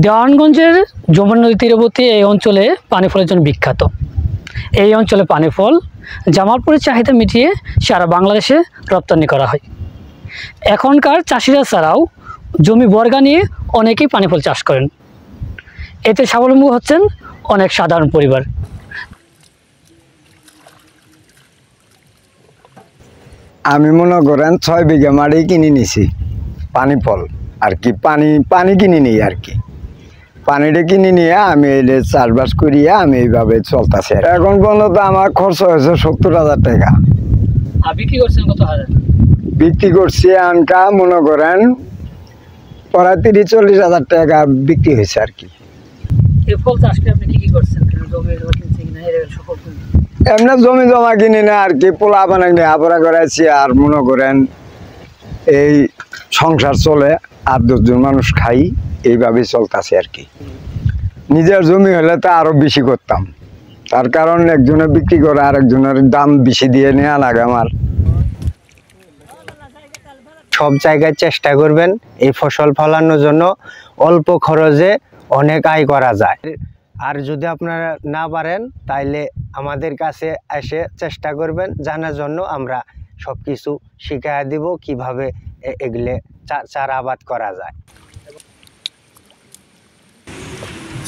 দেওয়ানগঞ্জের যমুনা নদী তীরবর্তী এই অঞ্চলে পানি ফলের জন্য বিখ্যাত। এই অঞ্চলে পানি ফল জামালপুরের চাহিদা মিটিয়ে সারা বাংলাদেশে রপ্তানি করা হয়। এখনকার চাষিরা ছাড়াও জমি বর্গা নিয়ে অনেকেই পানি ফল চাষ করেন। এতে স্বাবলম্বী হচ্ছেন অনেক সাধারণ পরিবার। আমি মনে করেন 6 বিঘা মাটি কিনে নিছি পানি ফল আর কি, পানি কিনে নিই আর কি। পানিটা কিনে নিয়ে আমি এই চাষবাস করিয়া আমি এইভাবে চলতেছি। এখন পর্যন্ত আমার খরচ হয়েছে 70,000 টাকা। বিক্রি করছেন কত হাজার? বিক্রি করছি আনকা মনে করেন প্রায় 30-40,000 টাকা বিক্রি হয়েছে আর কি। ফল চাষ করে আপনি কি করছেন? এমনি জমি জমা কিনি না আর কি, পোলা বানাই আবরা করাইছি। আর মনে করেন এই সংসার চলে, 8-10 জন মানুষ খাই, এইভাবেই চলতেছে আর কি। নিজের জমি হলে তো আরো বেশি করতাম, তার কারণ একজনে বিক্রি করে আরেকজনের দাম বেশি দিয়ে নেওয়া লাগে আমার। সব জায়গায় চেষ্টা করবেন এই ফসল ফলানোর জন্য, অল্প খরচে অনেক আয় করা যায়। আর যদি আপনারা না পারেন তাইলে আমাদের কাছে এসে চেষ্টা করবেন জানার জন্য, আমরা সব কিছু শিখিয়ে দিব কিভাবে এগুলো চারা আবাদ করা যায়।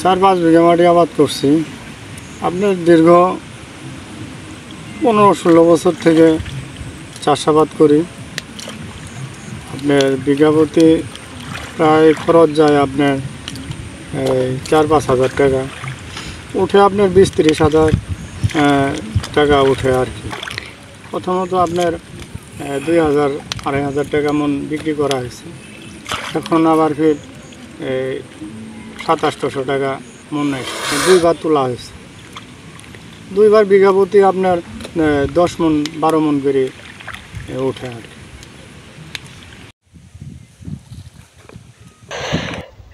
4-5 বিঘা মাটি আবাদ করছি। আপনার দীর্ঘ 15-16 বছর থেকে চাষাবাদ করি। আপনার বিঘা প্রতি প্রায় খরচ যায় আপনার 4-5 হাজার টাকা উঠে, আপনার 20-30 হাজার টাকা উঠে আর কি। প্রথমত আপনার 2,000-2,500 টাকা মন বিক্রি করা হয়েছে। এখন আবার ফির 2700 টাকা মন নেই, 2বার তোলা হয়েছে। 2বার বিঘা প্রতি আপনার 10 মন 12 মন করে ওঠে আর কি।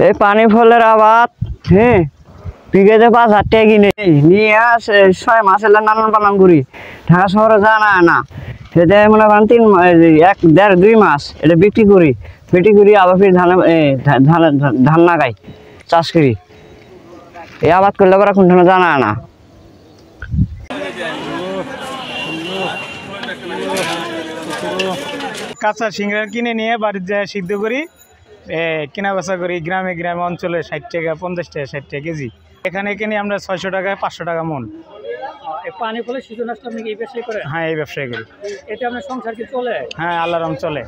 এই পানি ফলের আবাদ বিঘাতে 5,000 টাকা কিনে নিয়ে 6 মাস এলে নানান পালন করি। ঢাকা শহরে জানা না, সেটা মনে করেন 1.5-2 মাস এটা বিক্রি করি আবার ফির ধান লাগাই, চাষ করি। এই আবাদ করলে আবার এখন জানা না। কাঁচা সিংড়া কিনে নিয়ে বাড়িতে যায় সিদ্ধ করি, কেনা বেচা করি। গ্রামে অঞ্চলে 60 টাকা, 50 টাকা, 60 টাকা কেজি। এখানে কিনে আমরা 600 টাকায় 500 টাকা মন। পানি ফলের সিজন আসলে আপনি কি এই ব্যবসায় করেন? হ্যাঁ, এই ব্যবসায় করি। এটা আপনার সংসার কি চলে? হ্যাঁ, আল্লাহর রহমতে চলে।